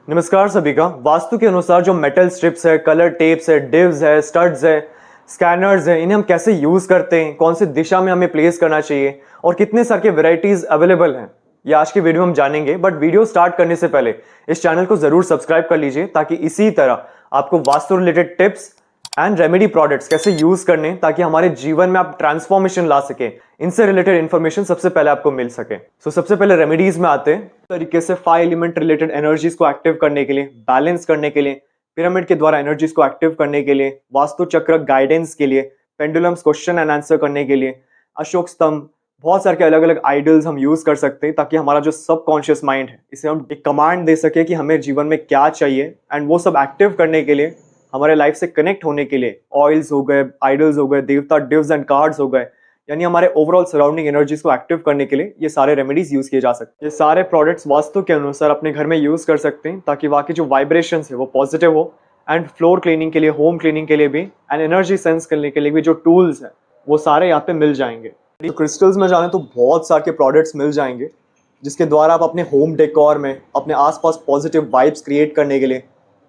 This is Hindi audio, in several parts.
नमस्कार सभी का। वास्तु के अनुसार जो मेटल स्ट्रिप्स है, कलर टेप्स है, डिव्स है, स्टड्स है, स्कैनर्स है, इन्हें हम कैसे यूज करते हैं, कौन सी दिशा में हमें प्लेस करना चाहिए और कितने सारे के वेराइटीज अवेलेबल हैं, ये आज की वीडियो में हम जानेंगे। बट वीडियो स्टार्ट करने से पहले इस चैनल को जरूर सब्सक्राइब कर लीजिए ताकि इसी तरह आपको vastu related tips and remedy products कैसे यूज करने ताकि हमारे जीवन में आप ट्रांसफॉर्मेशन ला सके, इनसे रिलेटेड इंफॉर्मेशन सबसे पहले आपको मिल सके। सबसे पहले रेमेडीज में आते हैं। तरीके से 5 एलिमेंट रिलेटेड एनर्जीज को एक्टिव करने के लिए, बैलेंस करने के लिए, पिरामिड के द्वारा एनर्जीज को एक्टिव करने के लिए, वास्तु चक्र गाइडेंस के लिए, पेंडुलम्स क्वेश्चन एंड आंसर करने के लिए, अशोक स्तंभ, बहुत सारे अलग अलग आइडल्स हम यूज कर सकते हैं ताकि हमारा जो सबकॉन्शियस माइंड है इसे हम एक कमांड दे सके कि हमें जीवन में क्या चाहिए, एंड वो सब एक्टिव करने के लिए, हमारे लाइफ से कनेक्ट होने के लिए ऑयल्स हो गए, आइडल्स हो गए, देवता डिव्स एंड कार्ड्स हो गए, यानी हमारे ओवरऑल सराउंडिंग एनर्जीज को एक्टिव करने के लिए ये सारे रेमेडीज यूज किए जा सकते हैं। ये सारे प्रोडक्ट्स वास्तु के अनुसार अपने घर में यूज कर सकते हैं ताकि वहाँ की जो वाइब्रेशंस है वो पॉजिटिव हो, एंड फ्लोर क्लीनिंग के लिए, होम क्लीनिंग के लिए भी, एंड एनर्जी सेंस करने के लिए भी जो टूल्स है वो सारे यहाँ पे मिल जाएंगे। तो क्रिस्टल्स में जाने तो बहुत सारे के प्रोडक्ट्स मिल जाएंगे जिसके द्वारा आप अपने होम डेकोर में अपने आसपास पॉजिटिव वाइब्स क्रिएट करने के लिए,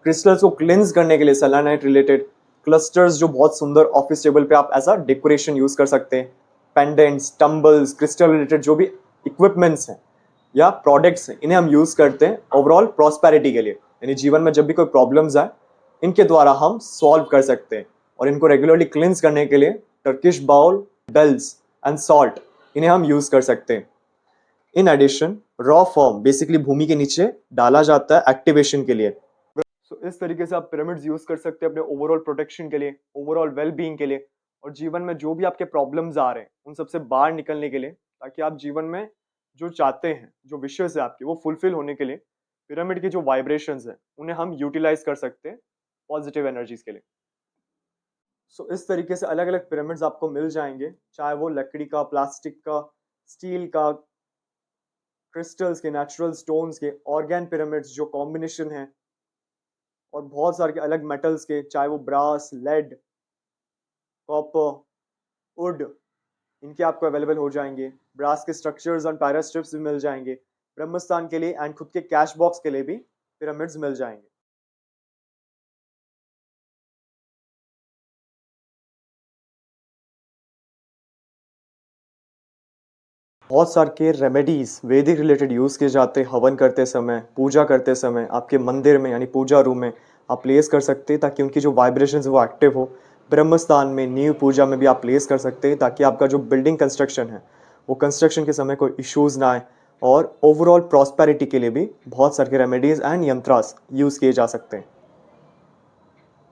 क्रिस्टल्स को क्लिंस करने के लिए सेलेनाइट रिलेटेड क्लस्टर्स जो बहुत सुंदर ऑफिस टेबल पे आप एज अ डेकोरेशन यूज कर सकते हैं, पेंडेंट्स, टम्बल्स, क्रिस्टल रिलेटेड जो भी इक्विपमेंट्स हैं या प्रोडक्ट्स हैं, इन्हें हम यूज करते हैं ओवरऑल प्रॉस्पेरिटी के लिए। यानी जीवन में जब भी कोई प्रॉब्लम्स आए इनके द्वारा हम सॉल्व कर सकते हैं, और इनको रेगुलरली क्लिंस करने के लिए Turkish bowl, bells and salt, इन्हें हम यूज कर सकते हैं। In addition raw form basically भूमि के नीचे डाला जाता है एक्टिवेशन के लिए। इस तरीके से आप पिरामिड्स यूज कर सकते हैं अपने ओवरऑल प्रोटेक्शन के लिए, ओवरऑल वेल बीइंग के लिए, और जीवन में जो भी आपके प्रॉब्लम्स आ रहे हैं उन सबसे बाहर निकलने के लिए, ताकि आप जीवन में जो चाहते हैं, जो विशेष है आपके, वो फुलफिल होने के लिए पिरामिड की जो वाइब्रेशंस है उन्हें हम यूटिलाइज कर सकते हैं पॉजिटिव एनर्जीज के लिए। इस तरीके से अलग अलग पिरामिड्स आपको मिल जाएंगे, चाहे वो लकड़ी का, प्लास्टिक का, स्टील का, क्रिस्टल्स के, नेचुरल स्टोन्स के, ऑर्गेन पिरामिड्स जो कॉम्बिनेशन है, और बहुत सारे के अलग मेटल्स के, चाहे वो ब्रास, लेड, कॉपर, वुड, इनके आपको अवेलेबल हो जाएंगे। ब्रास के स्ट्रक्चर्स और पैरास्ट्रिप्स भी मिल जाएंगे। ब्रह्मस्थान के लिए एंड खुद के कैश बॉक्स के लिए भी पिरामिड्स मिल जाएंगे। बहुत सारे के रेमेडीज वैदिक रिलेटेड यूज किए जाते हैं हवन करते समय, पूजा करते समय, आपके मंदिर में यानी पूजा रूम में आप प्लेस कर सकते हैं ताकि उनकी जो वाइब्रेशंस वो एक्टिव हो। ब्रह्मस्थान में, नींव पूजा में भी आप प्लेस कर सकते हैं ताकि आपका जो बिल्डिंग कंस्ट्रक्शन है वो कंस्ट्रक्शन के समय कोई इश्यूज ना आए, और ओवरऑल प्रॉस्पेरिटी के लिए भी बहुत सारे रेमेडीज एंड यंत्रास यूज किए जा सकते हैं।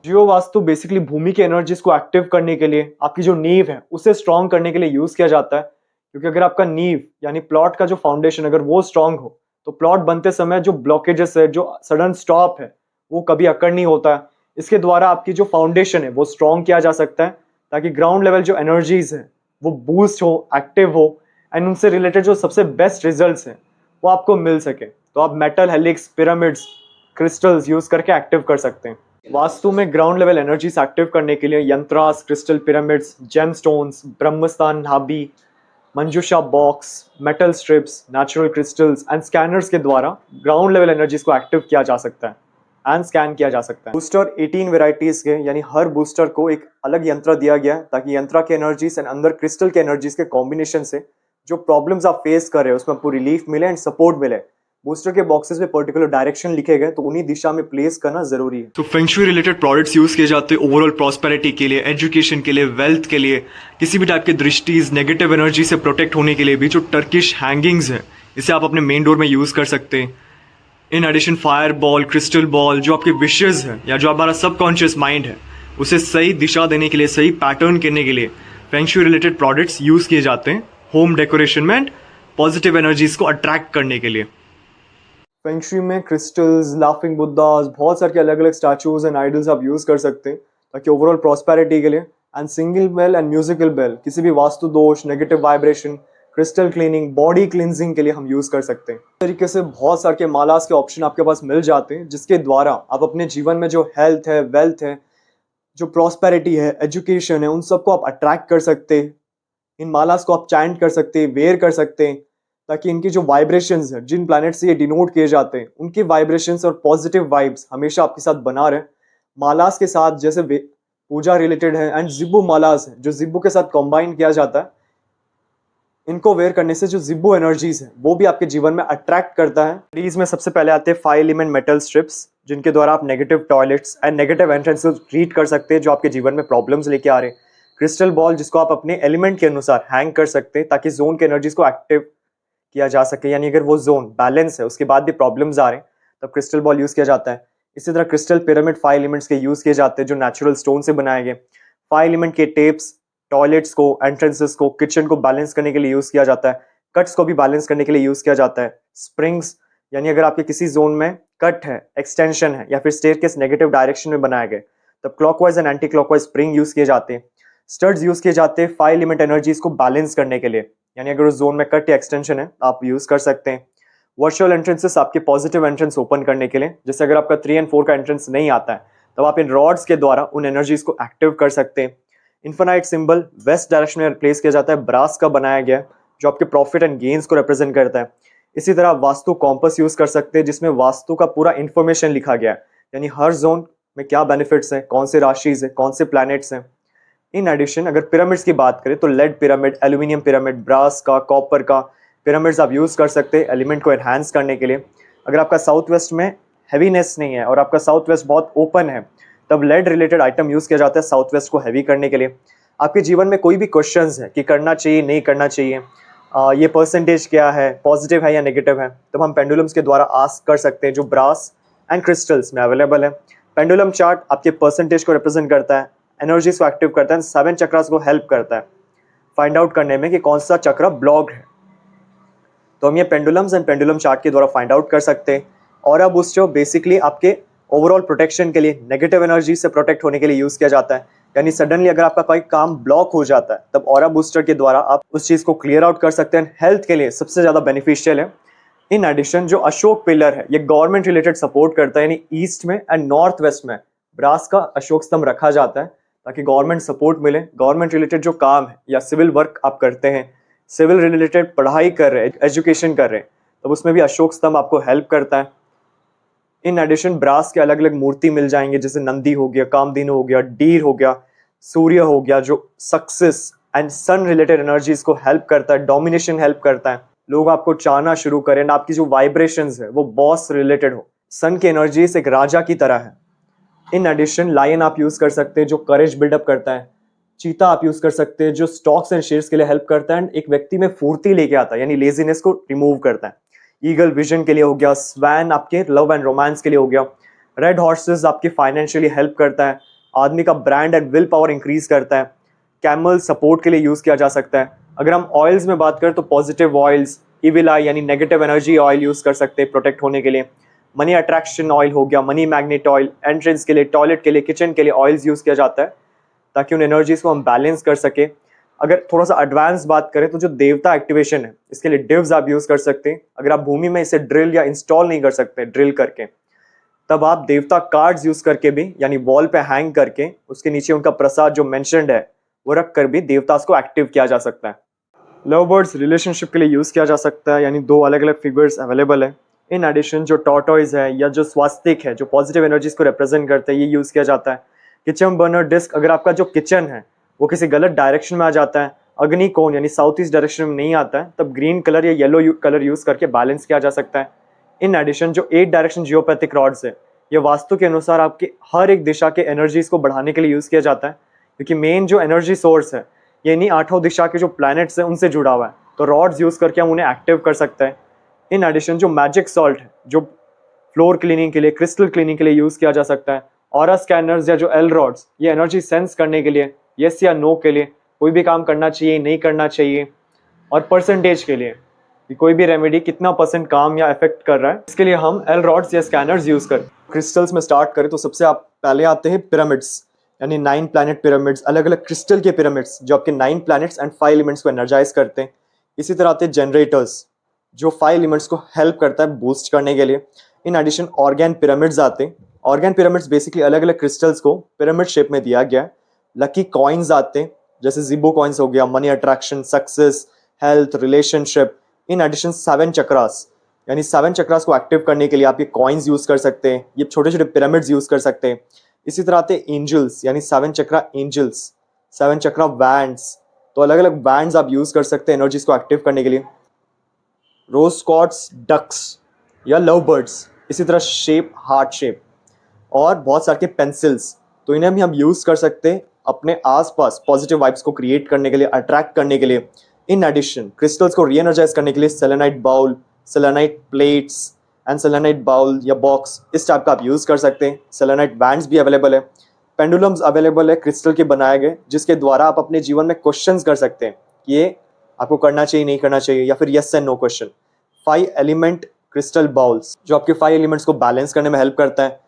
जियो वास्तु बेसिकली भूमि के एनर्जीज को एक्टिव करने के लिए, आपकी जो नींव है उसे स्ट्रॉन्ग करने के लिए यूज किया जाता है, क्योंकि अगर आपका नींव यानी प्लॉट का जो फाउंडेशन अगर वो स्ट्रांग हो तो प्लॉट बनते समय जो ब्लॉकेजेस है, जो सडन स्टॉप है, वो कभी अकर नहीं होता है। इसके द्वारा आपकी जो फाउंडेशन है वो स्ट्रॉन्ग किया जा सकता है ताकि ग्राउंड लेवल जो एनर्जीज है वो बूस्ट हो, एक्टिव हो, एंड उनसे रिलेटेड जो सबसे बेस्ट रिजल्ट्स हैं वो आपको मिल सके। तो आप metal helix, pyramids, crystals use करके एक्टिव कर सकते हैं। वास्तु में ग्राउंड लेवल एनर्जीज एक्टिव करने के लिए yantras, crystal pyramids, gem stones, ब्रह्मस्थान नाभि, मंजूषा box, metal strips, natural crystals and scanners के द्वारा ग्राउंड लेवल एनर्जीज को एक्टिव किया जा सकता है एंड स्कैन किया जा सकता है। बूस्टर 18 वेराइटीज के, यानी हर बूस्टर को एक अलग यंत्र दिया गया है ताकि यंत्र के एनर्जीज एंड अंदर क्रिस्टल के एनर्जीज के कॉम्बिनेशन से जो प्रॉब्लम्स आप फेस कर रहे हो उसमें आपको रिलीफ मिले एंड सपोर्ट मिले। बूस्टर के बॉक्सेस में पर्टिकुलर डायरेक्शन लिखे गए तो उन्हीं दिशा में प्लेस करना जरूरी है। तो Feng shui related products use किए जाते हैं ओवरऑल प्रॉस्पेरिटी के लिए, एजुकेशन के लिए, वेल्थ के लिए, किसी भी टाइप के दृष्टिज, नेगेटिव एनर्जी से प्रोटेक्ट होने के लिए भी। जो टर्किश हैंगिंग्स है इसे आप अपने मेन डोर में यूज कर सकते हैं। In addition fire ball, crystal ball, जो आपके विशेज है या जो हमारा सबकॉन्शियस माइंड है उसे सही दिशा देने के लिए, सही पैटर्न करने के लिए feng shui related products use किए जाते हैं होम डेकोरेशन में एंड पॉजिटिव एनर्जीज को अट्रैक्ट करने के लिए। फेंग शुई में क्रिस्टल्स, लाफिंग बुद्धास, बहुत सारे अलग अलग स्टैचूज एंड आइडल्स आप यूज कर सकते हैं ताकि ओवरऑल प्रॉस्पेरिटी के लिए, and single bell and musical bell किसी भी वास्तु दोष, negative vibration, crystal cleaning, body cleansing के लिए हम यूज कर सकते हैं। इस तरीके से बहुत सारे के मालास के ऑप्शन आपके पास मिल जाते हैं जिसके द्वारा आप अपने जीवन में जो हेल्थ है, वेल्थ है, जो प्रॉस्पेरिटी है, एजुकेशन है, उन सबको आप अट्रैक्ट कर सकते हैं। इन मालास को आप चैंट कर सकते हैं, वेयर कर सकते हैं, ताकि इनकी जो वाइब्रेशंस है, जिन प्लैनेट से ये डिनोट किए जाते हैं, उनकी वाइब्रेशंस और पॉजिटिव वाइब्स हमेशा आपके साथ बना रहे। मालास के साथ जैसे पूजा रिलेटेड है, एंड जिब्बू मालास है जो जिब्बू के साथ कंबाइन किया जाता है, इनको वेयर करने से जो जिब्बो एनर्जीज है वो भी आपके जीवन में अट्रैक्ट करता है। प्लीज में सबसे पहले आते हैं 5 एलिमेंट मेटल स्ट्रिप्स, जिनके द्वारा आप negative toilets and negative entrance को ट्रीट कर सकते हैं जो आपके जीवन में प्रॉब्लम्स लेके आ रहे हैं। क्रिस्टल बॉल, जिसको आप अपने एलिमेंट के अनुसार हैंग कर सकते हैं ताकि जोन के एनर्जीज को एक्टिव किया जा सके, यानी अगर वो जोन बैलेंस है उसके बाद भी प्रॉब्लम्स आ रहे हैं तब क्रिस्टल बॉल यूज किया जाता है। इसी तरह क्रिस्टल पिरामिड 5 एलिमेंट्स के यूज किए जाते हैं जो नेचुरल स्टोन से बनाए गए। 5 एलिमेंट के टेप्स टॉयलेट्स को, एंट्रेंसेस को, किचन को बैलेंस करने के लिए यूज किया जाता है। कट्स को भी बैलेंस करने के लिए यूज किया जाता है। स्प्रिंग्स, यानी अगर आपके किसी जोन में कट है, एक्सटेंशन है या फिर स्टेयरकेस नेगेटिव डायरेक्शन में बनाया गया तब clockwise and anti clockwise spring use किए जाते हैं। स्टड्स यूज किए जाते हैं 5 एलिमेंट एनर्जीज को बैलेंस करने के लिए, यानी अगर उस जोन में कट या एक्सटेंशन है आप यूज कर सकते हैं। वर्चुअल एंट्रेंसेस आपके पॉजिटिव एंट्रेंस ओपन करने के लिए, जैसे अगर आपका 3 एंड 4 का एंट्रेंस नहीं आता है तब आप इन रॉड्स के द्वारा उन एनर्जीज को एक्टिव कर सकते हैं। इन्फिनाइट सिंबल वेस्ट डायरेक्शन में रिप्लेस किया जाता है, ब्रास का बनाया गया जो आपके प्रॉफिट एंड गेन्स को रिप्रेजेंट करता है। इसी तरह वास्तु कॉम्पस यूज कर सकते हैं जिसमें वास्तु का पूरा इंफॉर्मेशन लिखा गया है, यानी हर जोन में क्या बेनिफिट्स हैं, कौन से राशिज हैं, कौन से प्लैनेट्स हैं। इन एडिशन अगर पिरामिड्स की बात करें तो lead pyramid, aluminium pyramid, brass का, कॉपर का पिरामिड्स आप यूज कर सकते हैं एलिमेंट को एनहांस करने के लिए। अगर आपका साउथ वेस्ट में हैवीनेस नहीं है और आपका साउथ वेस्ट बहुत ओपन है तब लेड रिलेटेड आइटम यूज किया जाता है साउथ वेस्ट को हैवी करने के लिए। आपके जीवन में कोई भी क्वेश्चंस है कि करना चाहिए नहीं करना चाहिए, ये परसेंटेज क्या है, पॉजिटिव है या नेगेटिव है, तब हम पेंडुलम्स के द्वारा आस्क कर सकते हैं जो ब्रास एंड क्रिस्टल्स में अवेलेबल है। पेंडुलम चार्ट आपके परसेंटेज को रिप्रेजेंट करता है, एनर्जीज को एक्टिव करता है, 7 चक्रास को हेल्प करता है फाइंड आउट करने में कि कौन सा चक्र ब्लॉक्ड है। तो हम ये पेंडुलम्स एंड पेंडुलम चार्ट के द्वारा फाइंड आउट कर सकते हैं। ऑरा बूस्टर बेसिकली आपके ओवरऑल प्रोटेक्शन के लिए, नेगेटिव एनर्जी से प्रोटेक्ट होने के लिए यूज किया जाता है, यानी सडनली अगर आपका कोई काम ब्लॉक हो जाता है तब ऑरा बूस्टर के द्वारा आप उस चीज को क्लियर आउट कर सकते हैं। हेल्थ के लिए सबसे ज्यादा बेनिफिशियल है। इन एडिशन जो अशोक पिलर है ये गवर्नमेंट रिलेटेड सपोर्ट करता है, यानी ईस्ट में एंड नॉर्थ वेस्ट में ब्रास का अशोक स्तंभ रखा जाता है ताकि गवर्नमेंट सपोर्ट मिले। गवर्नमेंट रिलेटेड जो काम है या सिविल वर्क आप करते हैं, सिविल रिलेटेड पढ़ाई कर रहे हैं, एजुकेशन कर रहे हैं, तब उसमें भी अशोक स्तंभ आपको हेल्प करता है। इन एडिशन ब्रास के अलग अलग मूर्ति मिल जाएंगे, जैसे नंदी हो गया, कामधेनु हो गया, डीर हो गया, सूर्य हो गया जो success and sun related energies को हेल्प करता है, डोमिनेशन हेल्प करता है, लोग आपको चाहना शुरू करें, आपकी जो वाइब्रेशंस है वो बॉस रिलेटेड हो। सन की एनर्जीज एक राजा की तरह है। इन एडिशन लायन आप यूज कर सकते हैं जो करेज बिल्डअप करता है। चीता आप यूज कर सकते हैं जो स्टॉक्स एंड शेयर्स के लिए हेल्प करता है एंड एक व्यक्ति में फुर्ती लेके आता है, यानी लेजीनेस को रिमूव करता है। ईगल विजन के लिए हो गया, स्वैन आपके लव एंड रोमांस के लिए हो गया, रेड हॉर्सेस आपकी फाइनेंशियली हेल्प करता है, आदमी का brand and will power increase करता है, कैमल सपोर्ट के लिए यूज किया जा सकता है। अगर हम ऑयल्स में बात करें तो पॉजिटिव ऑयल्स, इविल आई यानी नेगेटिव एनर्जी ऑयल यूज कर सकते हैं प्रोटेक्ट होने के लिए। मनी अट्रैक्शन ऑयल हो गया, मनी मैग्नेट ऑयल, एंट्रेंस के लिए, टॉयलेट के लिए, किचन के लिए ऑयल्स यूज किया जाता है ताकि उन एनर्जीज को हम बैलेंस कर सके। अगर थोड़ा सा एडवांस बात करें तो जो देवता एक्टिवेशन है इसके लिए डिव्स आप यूज कर सकते हैं। अगर आप भूमि में इसे ड्रिल या इंस्टॉल नहीं कर सकते ड्रिल करके, तब आप देवता कार्ड्स यूज करके भी, यानी वॉल पे हैंग करके उसके नीचे उनका प्रसाद जो मेंशन्ड है वो रख कर भी देवतास को एक्टिव किया जा सकता है। लव बर्ड्स रिलेशनशिप के लिए यूज किया जा सकता है, यानी 2 अलग अलग फिगर्स अवेलेबल है। इन एडिशन जो टॉर्टोइज है या जो स्वास्तिक है जो पॉजिटिव एनर्जीज को रिप्रेजेंट करते हैं, ये यूज किया जाता है। किचन बर्नर डिस्क, अगर आपका जो किचन है वो किसी गलत डायरेक्शन में आ जाता है, अग्नि कोण यानी साउथ ईस्ट डायरेक्शन में नहीं आता है, तब ग्रीन कलर या येलो कलर यूज करके बैलेंस किया जा सकता है। इन एडिशन जो 8 डायरेक्शन जियोपैथिक रॉड्स है ये वास्तु के अनुसार आपके हर एक दिशा के एनर्जीज को बढ़ाने के लिए यूज किया जाता है, क्योंकि मेन जो एनर्जी सोर्स है ये इन्हीं 8 दिशा के जो प्लैनेट्स हैं उनसे जुड़ा हुआ है, तो रॉड्स यूज करके हम उन्हें एक्टिव कर सकते हैं। इन एडिशन जो मैजिक सॉल्ट है जो फ्लोर क्लीनिंग के लिए, क्रिस्टल क्लीनिंग के लिए यूज किया जा सकता है। ऑरा स्कैनर्स या जो एल रॉड्स ये एनर्जी सेंस करने के लिए, यस या नो के लिए, कोई भी काम करना चाहिए नहीं करना चाहिए, और परसेंटेज के लिए कि कोई भी रेमेडी कितना % काम या इफेक्ट कर रहा है, इसके लिए हम एल रॉड्स या स्कैनर्स यूज करें। क्रिस्टल्स में स्टार्ट करें तो सबसे आप पहले आते हैं पिरामिड्स, यानी 9 प्लैनेट पिरामिड्स, अलग अलग क्रिस्टल के पिरामिड्स जो आपके 9 प्लैनेट्स एंड 5 एलिमेंट्स को एनर्जाइज करते हैं। इसी तरह आते हैं जनरेटर्स जो 5 एलिमेंट्स को हेल्प करता है बूस्ट करने के लिए। इन एडिशन ऑर्गेन पिरामिड्स आते हैं। ऑर्गेन पिरामिड्स बेसिकली अलग अलग क्रिस्टल्स को पिरामिड शेप में दिया गया है। लकी कॉइन्स आते हैं, जैसे जिबो कॉइन्स हो गया, money attraction, success, health, relationship, in addition 7 chakras, यानी 7 चक्रास को एक्टिव करने के लिए आप ये कॉइन्स यूज कर सकते हैं, ये छोटे छोटे पिरामिड्स यूज कर सकते हैं। इसी तरह आते हैं एंजल्स, यानी 7 चक्रा एंजल्स, 7 चक्रा बैंड्स। तो अलग अलग बैंड्स आप यूज कर सकते हैं एनर्जीज को एक्टिव करने के लिए। रोज स्कॉट्स डक्स या लव बर्ड्स, इसी तरह शेप हार्ट शेप, और बहुत सारे पेंसिल्स। तो इन्हें भी हम यूज कर सकते हैं अपने आसपास पॉजिटिव वाइब्स को क्रिएट करने के लिए, अट्रैक्ट करने के लिए। इन एडिशन क्रिस्टल्स को री एनर्जाइज करने के लिए selenite bowl, selenite plates and selenite bowl या बॉक्स, इस टाइप का आप यूज कर सकते हैं। सेलेनाइट बैंड्स भी अवेलेबल है। पेंडुलम्स अवेलेबल है क्रिस्टल के बनाए गए, जिसके द्वारा आप अपने जीवन में क्वेश्चंस कर सकते हैं कि ये आपको करना चाहिए नहीं करना चाहिए, या फिर yes and no question. 5 element crystal bowls जो आपके 5 एलिमेंट्स को बैलेंस करने में हेल्प करता है।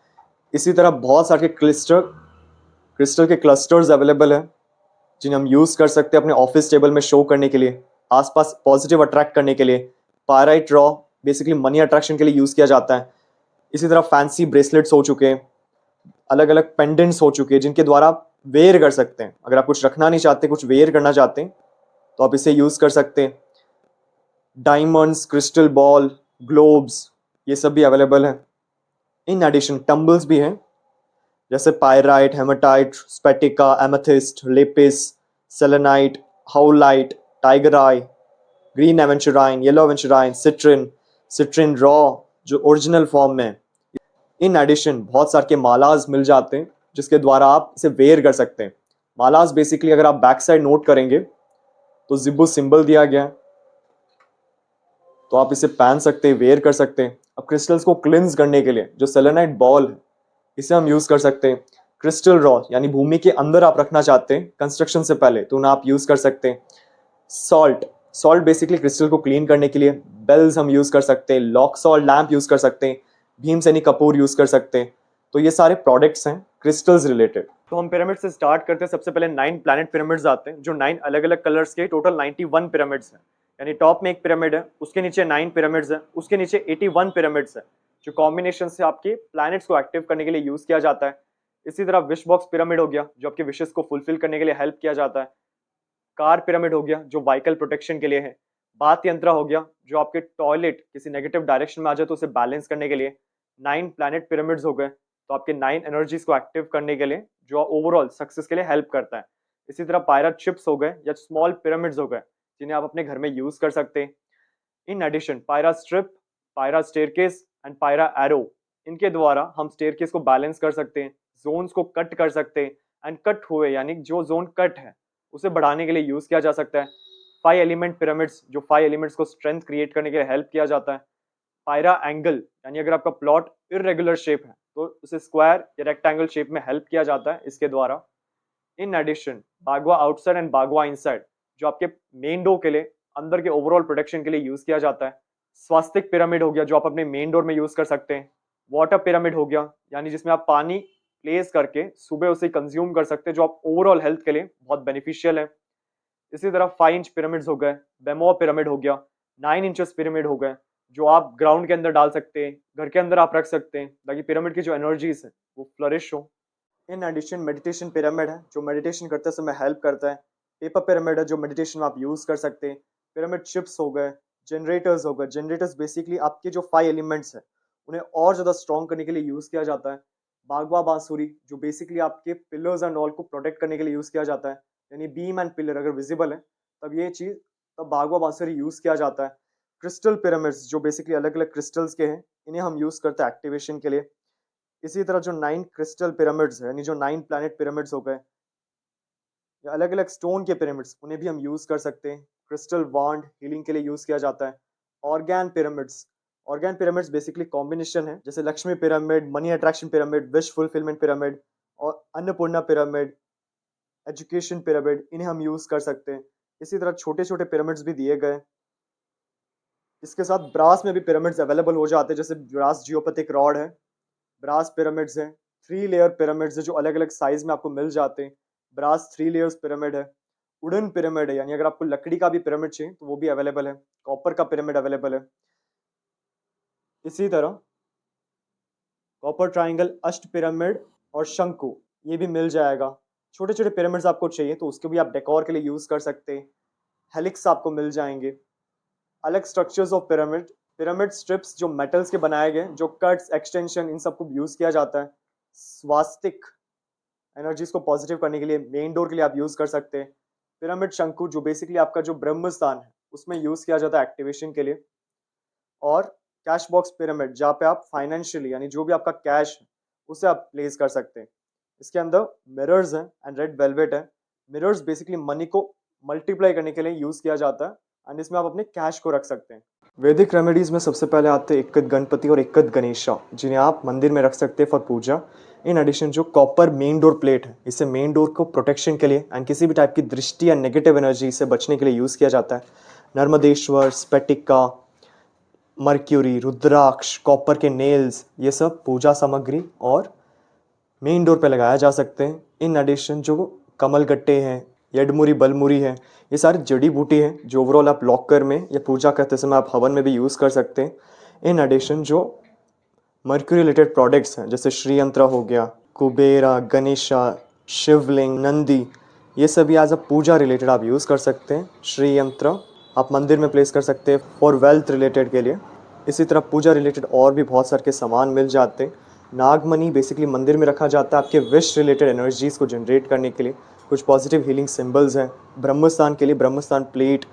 इसी तरह बहुत सारे क्रिस्टल के क्लस्टर्स अवेलेबल है, जिन्हें हम यूज कर सकते हैं अपने ऑफिस टेबल में शो करने के लिए, आसपास पॉजिटिव अट्रैक्ट करने के लिए। Pyrite raw basically money attraction के लिए यूज किया जाता है। इसी तरह फैंसी ब्रेसलेट्स हो चुके हैं, अलग अलग पेंडेंट्स हो चुके हैं, जिनके द्वारा आप वेयर कर सकते हैं। अगर आप कुछ रखना नहीं चाहते, कुछ वेयर करना चाहते हैं, तो आप इसे यूज कर सकते हैं। डायमंड्स, क्रिस्टल बॉल, ग्लोब्स, ये सब भी अवेलेबल है। इन एडिशन टम्बल्स भी हैं, जैसे पायराइट, हेमाटाइट, स्पेटिका, amethyst, lapis, selenite, howlite, tiger eye, green aventurine, yellow aventurine, citrine raw जो ओरिजिनल फॉर्म में। इन एडिशन बहुत सारे के मालाज मिल जाते हैं, जिसके द्वारा आप इसे वेयर कर सकते हैं। मालाज बेसिकली अगर आप बैक साइड नोट करेंगे तो जिब्बू सिंबल दिया गया है, तो आप इसे पहन सकते हैं, वेयर कर सकते हैं। अब क्रिस्टल्स को क्लिंस करने के लिए जो सेलेनाइट बॉल है, इसे हम यूज कर सकते हैं। क्रिस्टल रॉ यानी भूमि के अंदर आप रखना चाहते हैं कंस्ट्रक्शन से पहले, तो उन्हें आप यूज कर सकते हैं। सॉल्ट बेसिकली क्रिस्टल को क्लीन करने के लिए। बेल्स हम यूज कर सकते हैं, लॉक सॉल्ट लैम्प यूज कर सकते हैं, भीमसेनी कपूर यूज कर सकते हैं। तो ये सारे प्रोडक्ट्स हैं क्रिस्टल्स रिलेटेड। तो हम पिरामिड से स्टार्ट करते हैं। सबसे पहले 9 प्लैनेट पिरामिड्स आते हैं, जो 9 अलग अलग कलर्स के टोटल 91 पिरामिड्स हैं। यानी टॉप में एक पिरामिड है, उसके नीचे 9 पिरामिड्स हैं, उसके नीचे 81 पिरामिड्स हैं, जो कॉम्बिनेशन से आपके प्लैनेट्स को एक्टिव करने के लिए यूज किया जाता है। इसी तरह विश बॉक्स पिरामिड हो गया, जो आपके विशेष को फुलफिल करने के लिए हेल्प किया जाता है। कार पिरामिड हो गया, जो व्हीकल प्रोटेक्शन के लिए है। बाथ यंत्र हो गया, जो आपके टॉयलेट किसी नेगेटिव डायरेक्शन में आ जाए तो उसे बैलेंस करने के लिए। 9 प्लैनेट पिरामिड्स हो गए, तो आपके 9 एनर्जीज को एक्टिव करने के लिए, जो ओवरऑल सक्सेस के लिए हेल्प करता है। इसी तरह पायरा चिप्स हो गए या स्मॉल पिरामिड्स हो गए, जिन्हें आप अपने घर में यूज कर सकते हैं। इन एडिशन पायरा स्ट्रिप, पायरा स्टेयरकेस एंड पायरा एरो, इनके द्वारा हम स्टेयरकेस को बैलेंस कर सकते हैं, जोन्स को कट कर सकते हैं, एंड कट हुए यानी जो जोन कट है उसे बढ़ाने के लिए यूज किया जा सकता है। 5 एलिमेंट पिरामिड्स, जो 5 एलिमेंट्स को स्ट्रेंथ क्रिएट करने के लिए हेल्प किया जाता है। पायरा एंगल, यानी अगर आपका प्लॉट इरेगुलर शेप है तो उसे स्क्वायर या रेक्टेंगल शेप में हेल्प किया जाता है इसके द्वारा। In addition Bagua outside and Bagua inside, जो आपके मेन डोर के लिए, अंदर के ओवरऑल प्रोटेक्शन के लिए यूज किया जाता है। स्वास्तिक पिरामिड हो गया, जो आप अपने मेन डोर में यूज कर सकते हैं। वाटर पिरामिड हो गया, यानी जिसमें आप पानी प्लेस करके सुबह उसे कंज्यूम कर सकते हैं, जो आप ओवरऑल हेल्थ के लिए बहुत बेनिफिशियल है। इसी तरह 5 इंच पिरामिड्स हो गए, बेमोआ पिरामिड हो गया, 9 इंचेस पिरामिड हो गए, जो आप ग्राउंड के अंदर डाल सकते हैं, घर के अंदर आप रख सकते हैं, ताकि पिरामिड की जो एनर्जीज है वो फ्लरिश हो। इन एडिशन मेडिटेशन पिरामिड है, जो मेडिटेशन करते समय हेल्प करता है। पेपर पिरामिड है, जो मेडिटेशन में आप यूज कर सकते हैं। पिरामिड चिप्स हो गए, जनरेटर्स हो गए। जनरेटर्स बेसिकली आपके जो 5 एलिमेंट्स हैं उन्हें और ज़्यादा स्ट्रॉन्ग करने के लिए यूज किया जाता है। बागवा बांसुरी, जो बेसिकली आपके पिलर्स एंड ऑल को प्रोटेक्ट करने के लिए यूज किया जाता है, यानी बीम एंड पिलर अगर विजिबल है तब ये चीज़, तब बागवा बांसुरी यूज किया जाता है। क्रिस्टल पिरामिड्स, जो बेसिकली अलग अलग क्रिस्टल्स के हैं, इन्हें हम यूज करते हैं एक्टिवेशन के लिए। इसी तरह जो 9 क्रिस्टल पिरामिड्स है, यानी जो 9 प्लैनेट पिरामिड्स हो गए, या अलग अलग स्टोन के पिरामिड्स, उन्हें भी हम यूज कर सकते हैं। क्रिस्टल वांड हीलिंग के लिए यूज किया जाता है। ऑर्गेन पिरामिड्स बेसिकली कॉम्बिनेशन है, जैसे Lakshmi pyramid, money attraction pyramid, wish fulfilment pyramid और अन्नपूर्णा पिरामिड, एजुकेशन पिरामिड, इन्हें हम यूज कर सकते हैं। इसी तरह छोटे छोटे पिरामिड्स भी दिए गए। इसके साथ ब्रास में भी पिरामिड्स अवेलेबल हो जाते हैं, जैसे ब्रास जियोपैथिक रॉड है, ब्रास पिरामिड्स हैं, 3 लेयर पिरामिड्स है, जो अलग अलग साइज में आपको मिल जाते हैं। ब्रास 3 लेयर्स पिरामिड है। वुडन पिरामिड है, यानी अगर आपको लकड़ी का भी पिरामिड चाहिए तो वो भी अवेलेबल है। कॉपर का पिरामिड अवेलेबल है। इसी तरह कॉपर ट्राइंगल, अष्ट पिरामिड और शंकु, ये भी मिल जाएगा। छोटे छोटे पिरामिड्स आपको चाहिए तो उसको भी आप डेकोर के लिए यूज कर सकते हैं। हेलिक्स आपको मिल जाएंगे। अलग structures of pyramid, pyramid strips जो मेटल्स के बनाए गए, जो कट्स, एक्सटेंशन, इन सबको यूज किया जाता है। स्वास्तिक एनर्जीज को पॉजिटिव करने के लिए, मेन डोर के लिए आप यूज कर सकते हैं। पिरामिड शंकु जो बेसिकली आपका जो ब्रह्म स्थान है उसमें यूज किया जाता है एक्टिवेशन के लिए। और कैश बॉक्स पिरामिड जहाँ पे आप फाइनेंशियली यानी जो भी आपका कैश है उसे आप प्लेस कर सकते हैं। इसके अंदर मिरर्स हैं एंड रेड वेलवेट है। मिरर्स बेसिकली मनी को मल्टीप्लाई करने के लिए यूज किया जाता है एंड इसमें आप अपने कैश को रख सकते हैं। वैदिक रेमेडीज में सबसे पहले आते हैं इक्कत गणपति और इक्कत गणेशा, जिन्हें आप मंदिर में रख सकते हैं फॉर पूजा। इन एडिशन जो कॉपर मेन डोर प्लेट है, इसे मेन डोर को प्रोटेक्शन के लिए एंड किसी भी टाइप की दृष्टि या नेगेटिव एनर्जी से बचने के लिए यूज किया जाता है। नर्मदेश्वर, स्पेटिका, मर्क्यूरी, रुद्राक्ष, कॉपर के नेल्स, ये सब पूजा सामग्री और मेन डोर पे लगाया जा सकते हैं। इन एडिशन जो कमल गट्टे हैं, यडमुरी, बलमुरी है, ये सारी जड़ी बूटी हैं जो ओवरऑल आप लॉकर में या पूजा करते समय आप हवन में भी यूज़ कर सकते हैं। इन एडिशन जो मर्क्यूरी रिलेटेड प्रोडक्ट्स हैं जैसे श्री यंत्र हो गया, कुबेरा, गणेशा, शिवलिंग, नंदी, ये सभी एज अ पूजा रिलेटेड आप यूज़ कर सकते हैं। श्री यंत्र आप मंदिर में प्लेस कर सकते हैं फॉर वेल्थ रिलेटेड के लिए। इसी तरह पूजा रिलेटेड और भी बहुत सारे के सामान मिल जाते हैं। नागमणि बेसिकली मंदिर में रखा जाता है आपके विश रिलेटेड एनर्जीज को जनरेट करने के लिए। कुछ पॉजिटिव हीलिंग सिंबल्स हैं। ब्रह्मस्थान के लिए ब्रह्मस्थान प्लेट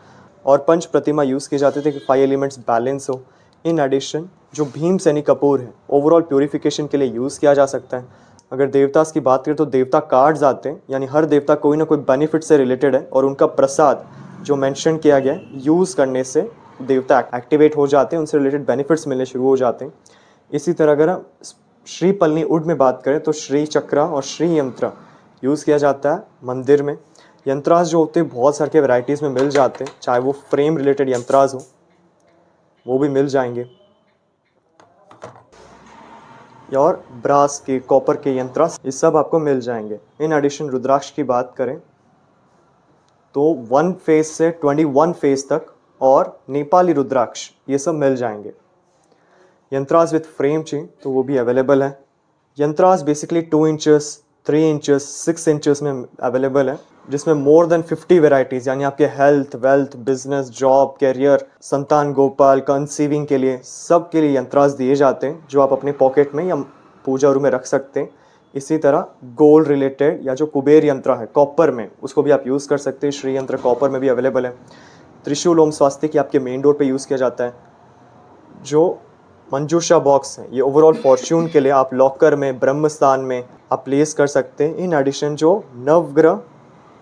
और पंच प्रतिमा यूज़ किए जाते थे कि 5 एलिमेंट्स बैलेंस हो। इन एडिशन जो भीम सैनी कपूर है ओवरऑल प्योरीफिकेशन के लिए यूज़ किया जा सकता है। अगर देवतास की बात करें तो देवता कार्ड्स आते हैं, यानी हर देवता कोई ना कोई बेनिफिट से रिलेटेड है और उनका प्रसाद जो मेंशन किया गया है यूज़ करने से देवता एक्टिवेट हो जाते हैं, उनसे रिलेटेड बेनिफिट्स मिलने शुरू हो जाते हैं। इसी तरह अगर हम श्री पलनी उड में बात करें तो श्री चक्र और श्री यंत्र यूज़ किया जाता है मंदिर में। यंत्रास जो होते हैं बहुत सारे के वैरायटीज़ में मिल जाते हैं, चाहे वो फ्रेम रिलेटेड यंत्रास हो वो भी मिल जाएंगे, और ब्रास के, कॉपर के यंत्रास, ये सब आपको मिल जाएंगे। इन एडिशन रुद्राक्ष की बात करें तो 1 फेस से 21 फेस तक और नेपाली रुद्राक्ष ये सब मिल जाएंगे। यंत्रास विथ फ्रेम चाहिए तो वो भी अवेलेबल है। Yantras basically 2 inches, 3 inches, 6 inches में अवेलेबल है, जिसमें मोर देन 50 वेराइटीज़, यानी आपके health, wealth, business, job, career, Santan Gopal, conceiving के लिए, सब के लिए यंत्रास दिए जाते हैं जो आप अपने पॉकेट में या पूजा रूम में रख सकते हैं। इसी तरह गोल्ड रिलेटेड या जो कुबेर यंत्र है कॉपर में, उसको भी आप यूज़ कर सकते हैं। श्री यंत्र कॉपर में भी अवेलेबल है। त्रिशूल ओम स्वास्तिक आपके मेन डोर पे यूज़ किया जाता है। जो मंजूषा बॉक्स है ये ओवरऑल फॉर्च्यून के लिए आप लॉकर में, ब्रह्मस्थान में आप प्लेस कर सकते हैं। इन एडिशन जो नवग्रह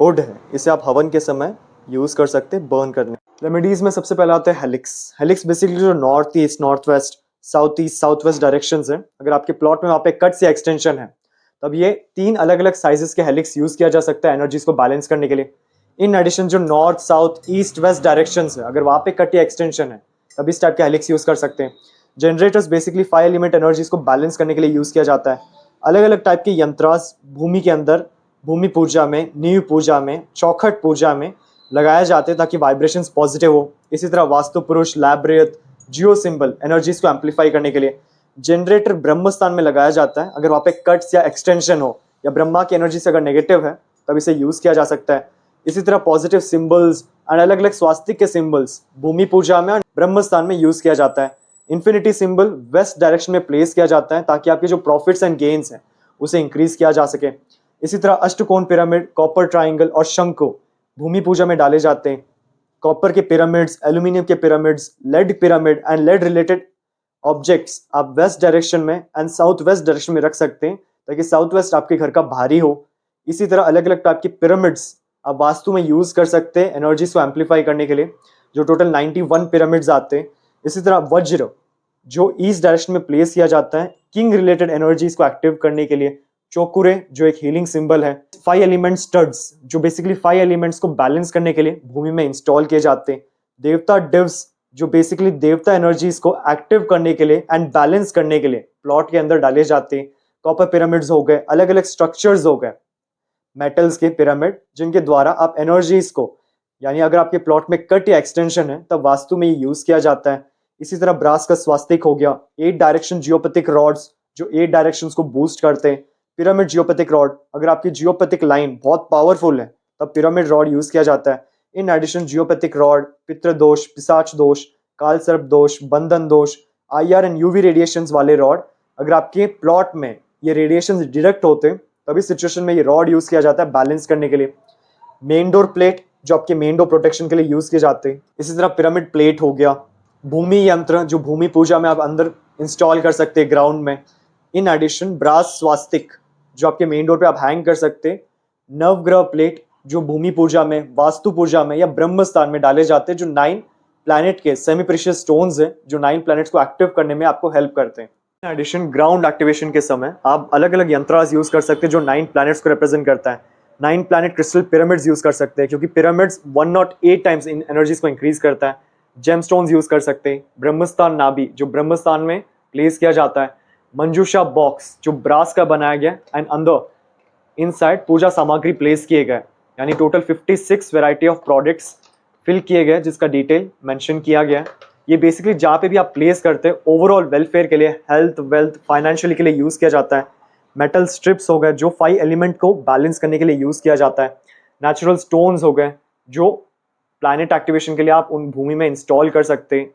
वुड है इसे आप हवन के समय यूज़ कर सकते हैं बर्न करने। रेमेडीज में सबसे पहले आता है हेलिक्स। हेलिक्स बेसिकली जो north east, north west, south east, south west directions है, अगर आपके प्लॉट में वहाँ पे कट्स या एक्सटेंशन है तब ये 3 अलग अलग साइजेस के हेलिक्स यूज किया जा सकता है एनर्जीज को बैलेंस करने के लिए। इन एडिशन जो north, south, east, west directions है, अगर वहाँ पे कट या एक्सटेंशन है तब इस टाइप के हेलिक्स यूज कर सकते हैं। जनरेटर्स बेसिकली 5 एलिमेंट एनर्जीज को बैलेंस करने के लिए यूज किया जाता है। अलग अलग टाइप के यंत्रास भूमि के अंदर, भूमि पूजा में, नींव पूजा में, चौखट पूजा में लगाए जाते हैं ताकि वाइब्रेशंस पॉजिटिव हो। इसी तरह वास्तु पुरुष, लैब्रियत, जियो सिंबल एनर्जीज को एम्पलीफाई करने के लिए जनरेटर ब्रह्मस्थान में लगाया जाता है। अगर वहाँ पे कट्स या एक्सटेंशन हो या ब्रह्मा की एनर्जी से अगर नेगेटिव है तब इसे यूज किया जा सकता है। इसी तरह पॉजिटिव सिंबल्स एंड अलग अलग स्वास्तिक के सिंबल्स भूमि पूजा में और ब्रह्मस्थान में यूज किया जाता है। इन्फिनिटी सिंबल वेस्ट डायरेक्शन में प्लेस किया जाता है ताकि आपके जो प्रॉफिट्स एंड गेन्स हैं उसे इंक्रीज किया जा सके। इसी तरह अष्टकोण पिरामिड, कॉपर ट्राइंगल और शंकु भूमि पूजा में डाले जाते हैं। कॉपर के पिरामिड्स, एल्यूमिनियम के pyramids, lead pyramid and lead related objects आप वेस्ट डायरेक्शन में एंड साउथ वेस्ट डायरेक्शन में रख सकते हैं ताकि साउथ वेस्ट आपके घर का भारी हो। इसी तरह अलग अलग टाइप के पिरामिड्स आप वास्तु में यूज कर सकते हैं एनर्जीज को एम्पलीफाई करने के लिए, जो टोटल 91 पिरामिड्स आते हैं। इसी तरह वज्र जो ईस्ट डायरेक्शन में प्लेस किया जाता है किंग रिलेटेड एनर्जीज को एक्टिव करने के लिए। चोकुरे जो एक हीलिंग सिंबल है। 5 एलिमेंट स्टड्स जो बेसिकली 5 एलिमेंट्स को बैलेंस करने के लिए भूमि में इंस्टॉल किए जाते हैं। देवता डिव्स जो बेसिकली देवता एनर्जीज को एक्टिव करने के लिए एंड बैलेंस करने के लिए प्लॉट के अंदर डाले जाते हैं। कॉपर पिरामिड्स हो गए, अलग अलग स्ट्रक्चर्स हो गए, मेटल्स के पिरामिड जिनके द्वारा आप एनर्जीज को, यानी अगर आपके प्लॉट में कट या एक्सटेंशन है तब वास्तु में ये यूज किया जाता है। इसी तरह ब्रास का स्वास्तिक हो गया। 8 डायरेक्शन जियोपैथिक रॉड्स जो 8 डायरेक्शंस को बूस्ट करते हैं। पिरामिड जियोपैथिक रॉड, अगर आपकी जियोपैथिक लाइन बहुत पावरफुल है तब पिरामिड रॉड यूज किया जाता है। इन एडिशन जियोपैथिक रॉड पितृ दोष, पिशाच दोष, काल सर्प दोष, बंधन दोष, IR एंड UV रेडिएशंस वाले रॉड, अगर आपके प्लॉट में ये रेडिएशंस डिटेक्ट होते तभी सिचुएशन में ये रॉड यूज किया जाता है बैलेंस करने के लिए। मेन डोर प्लेट जो आपके मेन डोर प्रोटेक्शन के लिए यूज किए जाते हैं। इसी तरह पिरामिड प्लेट हो गया, भूमि यंत्र जो भूमि पूजा में आप अंदर इंस्टॉल कर सकते हैं ग्राउंड में। इन एडिशन ब्रास स्वास्तिक जो आपके मेन डोर पे आप हैंग कर सकते हैं। नवग्रह प्लेट जो भूमि पूजा में, वास्तु पूजा में या ब्रह्म स्थान में डाले जाते हैं, जो 9 प्लैनेट के सेमी प्रीशियस स्टोन्स हैं जो 9 प्लैनेट्स को एक्टिव करने में आपको हेल्प करते हैं। इन एडिशन ग्राउंड एक्टिवेशन के समय आप अलग अलग यंत्रास यूज कर सकते हैं जो 9 प्लैनेट्स को रिप्रेजेंट करता है। 9 प्लैनेट क्रिस्टल पिरामिड्स यूज कर सकते हैं क्योंकि पिरामिड्स 108 टाइम्स इन एनर्जीज को इंक्रीज करता है। जेमस्टोन्स यूज कर सकते हैं। ब्रह्मस्थान नाभि जो ब्रह्मस्थान में प्लेस किया जाता है। मंजूषा बॉक्स जो ब्रास का बनाया गया एंड अंदर इनसाइड पूजा सामग्री प्लेस किए गए, यानी total 56 variety of products fill किए गए जिसका डिटेल मेंशन किया गया है। ये बेसिकली जहाँ पे भी आप प्लेस करते हैं ओवरऑल वेलफेयर के लिए, हेल्थ, वेल्थ, फाइनेंशियली के लिए यूज किया जाता है। मेटल स्ट्रिप्स हो गए जो 5 एलिमेंट को बैलेंस करने के लिए यूज किया जाता है। नेचुरल स्टोन्स हो गए जो प्लैनेट एक्टिवेशन के लिए आप उन भूमि में इंस्टॉल कर सकते हैं।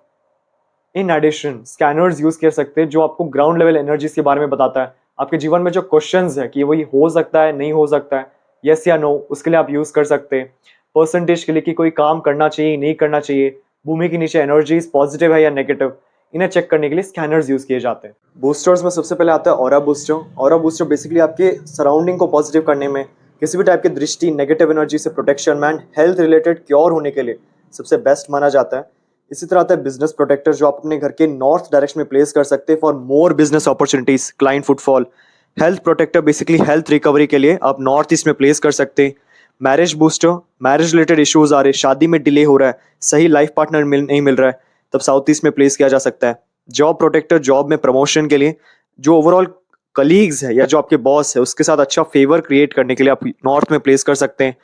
इन एडिशन स्कैनर्स यूज कर सकते हैं जो आपको ग्राउंड लेवल एनर्जीज के बारे में बताता है। आपके जीवन में जो क्वेश्चंस है कि वही हो सकता है, नहीं हो सकता है, यस या नो, उसके लिए आप यूज कर सकते हैं। परसेंटेज के लिए कि कोई काम करना चाहिए, नहीं करना चाहिए, भूमि के नीचे एनर्जीज पॉजिटिव है या नेगेटिव, इन्हें चेक करने के लिए स्कैनर्स यूज किए जाते हैं। बूस्टर्स में सबसे पहले आता है aura booster. Aura booster basically आपके सराउंडिंग को पॉजिटिव करने में, किसी भी टाइप की दृष्टि, नेगेटिव एनर्जी से प्रोटेक्शन में, हेल्थ रिलेटेड क्योर होने के लिए सबसे बेस्ट माना जाता है। इसी तरह आता है बिजनेस प्रोटेक्टर जो आप अपने घर के नॉर्थ डायरेक्शन में प्लेस कर सकते हैं for more business opportunities, client footfall. Health protector basically health recovery के लिए आप नॉर्थ ईस्ट में प्लेस कर सकते हैं। Marriage booster, marriage related issues आ रहे, शादी में डिले हो रहा है, सही लाइफ पार्टनर नहीं मिल रहा है, तब साउथ ईस्ट में प्लेस किया जा सकता है। जॉब प्रोटेक्टर जॉब में प्रमोशन के लिए, जो ओवरऑल कलीग्स है या जो आपके बॉस है उसके साथ अच्छा फेवर क्रिएट करने के लिए आप नॉर्थ में प्लेस कर सकते हैं।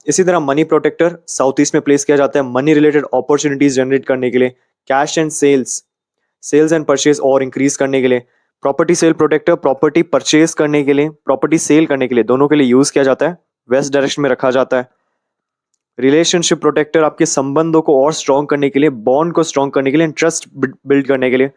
इसी तरह मनी प्रोटेक्टर साउथ ईस्ट में प्लेस किया जाता है मनी रिलेटेड अपॉर्चुनिटीज जनरेट करने के लिए, cash and sales and purchase और इंक्रीज करने के लिए। Property sale protector property purchase करने के लिए, प्रॉपर्टी सेल करने के लिए, दोनों के लिए यूज किया जाता है, वेस्ट डायरेक्शन में रखा जाता है। रिलेशनशिप प्रोटेक्टर आपके संबंधों को और स्ट्रॉन्ग करने के लिए, बॉन्ड को स्ट्रॉन्ग करने के लिए, ट्रस्ट बिल्ड करने के लिए।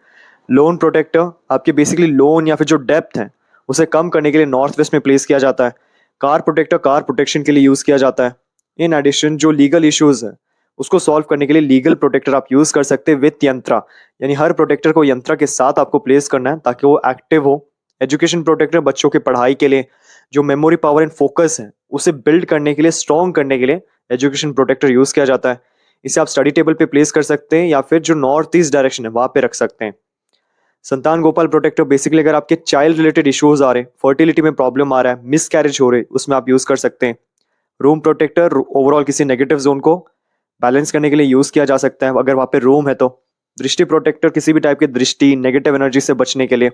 लोन प्रोटेक्टर आपके बेसिकली लोन या फिर जो डेप्थ है उसे कम करने के लिए नॉर्थ वेस्ट में प्लेस किया जाता है। कार प्रोटेक्टर कार प्रोटेक्शन के लिए यूज किया जाता है। इन एडिशन जो लीगल इश्यूज है उसको सॉल्व करने के लिए लीगल प्रोटेक्टर आप यूज कर सकते हैं विथ यंत्रा, यानी हर प्रोटेक्टर को यंत्रा के साथ आपको प्लेस करना है ताकि वो एक्टिव हो। एजुकेशन प्रोटेक्टर बच्चों की पढ़ाई के लिए, जो मेमोरी पावर एंड फोकस है उसे बिल्ड करने के लिए, स्ट्रॉन्ग करने के लिए एजुकेशन प्रोटेक्टर यूज किया जाता है। इसे आप स्टडी टेबल पे प्लेस कर सकते हैं या फिर जो नॉर्थ ईस्ट डायरेक्शन है वहां पे रख सकते हैं। संतान गोपाल प्रोटेक्टर बेसिकली अगर आपके चाइल्ड रिलेटेड इश्यूज आ रहे हैं, फर्टिलिटी में प्रॉब्लम आ रहा है, मिस कैरेज हो रहे, उसमें आप यूज कर सकते हैं। रूम प्रोटेक्टर ओवरऑल किसी नेगेटिव जोन को बैलेंस करने के लिए यूज किया जा सकता है अगर वहां पे रूम है तो। दृष्टि प्रोटेक्टर किसी भी टाइप की दृष्टि, नेगेटिव एनर्जी से बचने के लिए।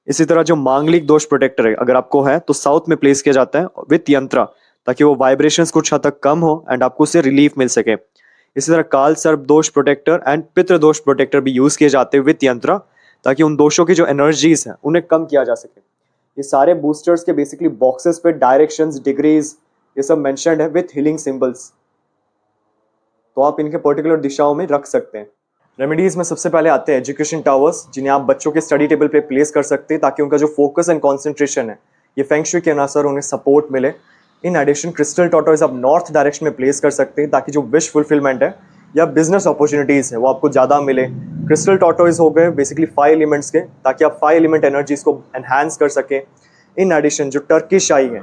इसी तरह जो मांगलिक दोष प्रोटेक्टर है अगर आपको है तो साउथ में प्लेस किया जाता है विथ यंत्रा, ताकि वो वाइब्रेशंस कुछ हद तक कम हो एंड आपको उससे रिलीफ मिल सके। इसी तरह काल सर्प दोष प्रोटेक्टर एंड पितृ दोष प्रोटेक्टर भी यूज किए जाते हैं विथ यंत्रा, ताकि उन दोषों की जो एनर्जीज हैं उन्हें कम किया जा सके। ये सारे बूस्टर्स के बेसिकली बॉक्सेस पे डायरेक्शंस, डिग्रीज ये सब मेंशन्ड है विथ हीलिंग सिंबल्स, तो आप इनके पर्टिकुलर दिशाओं में रख सकते हैं। रेमेडीज में सबसे पहले आते हैं एजुकेशन टावर्स, जिन्हें आप बच्चों के स्टडी टेबल पे प्लेस कर सकते हैं ताकि उनका जो फोकस एंड कंसंट्रेशन है ये फेंग शुई के अनुसार उन्हें सपोर्ट मिले। इन एडिशन क्रिस्टल टॉर्टोइज आप नॉर्थ डायरेक्शन में प्लेस कर सकते हैं ताकि जो विश फुलफिलमेंट है या बिजनेस अपॉर्चुनिटीज है वो आपको ज़्यादा मिले। क्रिस्टल टॉर्टोइज हो गए बेसिकली 5 एलिमेंट्स के, ताकि आप 5 एलिमेंट एनर्जीज को एनहांस कर सकें। इन एडिशन जो टर्किश आई है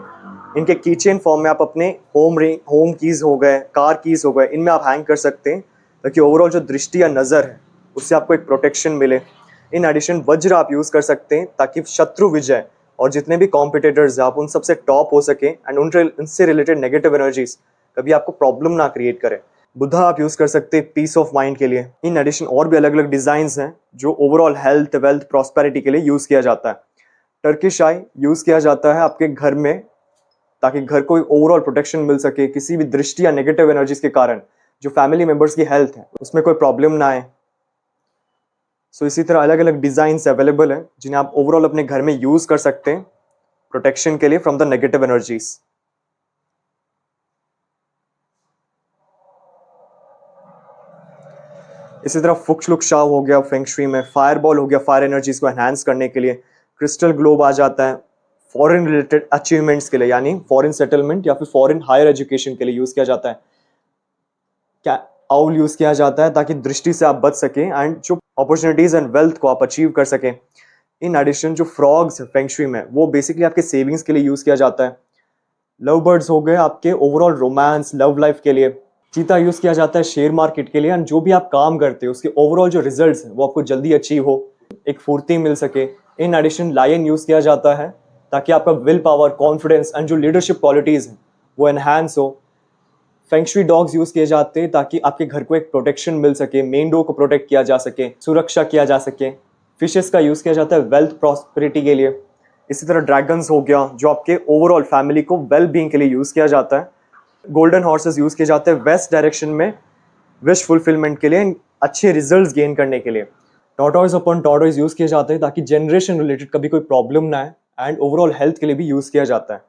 इनके कीचेन फॉर्म में आप अपने होम कीज हो गए, कार कीज हो गए, इनमें आप हैंग कर सकते हैं ताकि ओवरऑल जो दृष्टि या नज़र है उससे आपको एक प्रोटेक्शन मिले। इन एडिशन वज्र आप यूज़ कर सकते हैं ताकि शत्रु विजय और जितने भी कॉम्पिटिटर्स हैं आप उन सबसे टॉप हो सके एंड उनसे रिलेटेड नेगेटिव एनर्जीज कभी आपको प्रॉब्लम ना क्रिएट करें। बुद्धा आप यूज़ कर सकते हैं पीस ऑफ माइंड के लिए। इन एडिशन और भी अलग अलग डिज़ाइंस हैं जो ओवरऑल हेल्थ, वेल्थ, प्रॉस्पेरिटी के लिए यूज़ किया जाता है। टर्किश आई यूज़ किया जाता है आपके घर में ताकि घर को ओवरऑल प्रोटेक्शन मिल सके, किसी भी दृष्टि या नेगेटिव एनर्जीज के कारण जो फैमिली मेंबर्स की हेल्थ है उसमें कोई प्रॉब्लम ना आए। सो इसी तरह अलग अलग डिज़ाइंस अवेलेबल हैं जिन्हें आप ओवरऑल अपने घर में यूज़ कर सकते हैं प्रोटेक्शन के लिए फ्रॉम द नेगेटिव एनर्जीज। इसी तरह फुक्स लुक शाव हो गया फेंग शुई में, फायर बॉल हो गया फायर एनर्जीज को एनहांस करने के लिए, क्रिस्टल ग्लोब आ जाता है फॉरेन रिलेटेड अचीवमेंट्स के लिए, यानी फॉरेन सेटलमेंट या फिर फॉरेन हायर एजुकेशन के लिए यूज किया जाता है। क्या आउल यूज किया जाता है ताकि दृष्टि से आप बच सके एंड जो अपॉर्चुनिटीज एंड वेल्थ को आप अचीव कर सकें। इन एडिशन जो फ्रॉग्स फेंग शुई में वो बेसिकली आपके सेविंग्स के लिए यूज किया जाता है। लव बर्ड्स हो गए आपके ओवरऑल रोमांस लव लाइफ के लिए। चीता यूज किया जाता है शेयर मार्केट के लिए एंड जो भी आप काम करते हो उसके ओवरऑल जो रिजल्ट्स हैं वो आपको जल्दी अचीव हो, एक फुर्ती मिल सके। इन एडिशन लायन यूज किया जाता है ताकि आपका विल पावर, कॉन्फिडेंस एंड जो लीडरशिप क्वालिटीज हैं वो एनहांस हो। फेंग शुई डॉग्स यूज किए जाते हैं ताकि आपके घर को एक प्रोटेक्शन मिल सके, मेन डोर को प्रोटेक्ट किया जा सके, सुरक्षा किया जा सके। फिशेस का यूज किया जाता है वेल्थ प्रॉस्पेरिटी के लिए। इसी तरह ड्रैगन्स हो गया जो आपके ओवरऑल फैमिली को वेल बीइंग के लिए यूज किया जाता है। गोल्डन हॉर्सेस यूज किए जाते हैं वेस्ट डायरेक्शन में विश फुलफिलमेंट के लिए, अच्छे रिजल्ट्स गेन करने के लिए। टॉर्टोइज अपॉन टॉर्टोइज यूज किए जाते हैं ताकि जनरेशन रिलेटेड कभी कोई प्रॉब्लम ना है एंड ओवरऑल हेल्थ के लिए भी यूज किया जाता है।